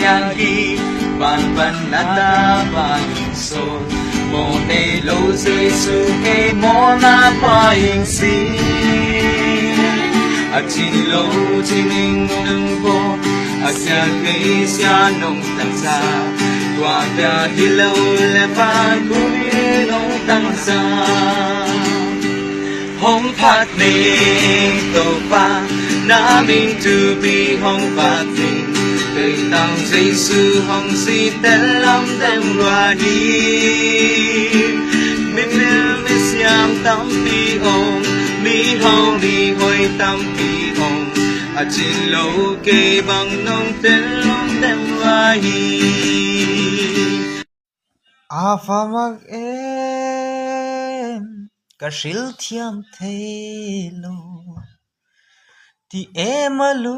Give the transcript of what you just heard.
yang hi ban ban nata ban so mo ne lo rơi su ke mo na pa ing si a chin lo chin ing nung bo a sia ke sia nong tang sa tua da hi lo le pa ku ni nong tang sa hong phát ninh tổ pa na mình to be hong phát ninh cây tang dây sư hong si tên lâm đem loa đi mi mi siam tâm pi ông mi hong đi hoi tâm pi ông a chin lâu kê bằng nông tên lâm đem loa đi a famak em ka shil thiam thelo ti em alu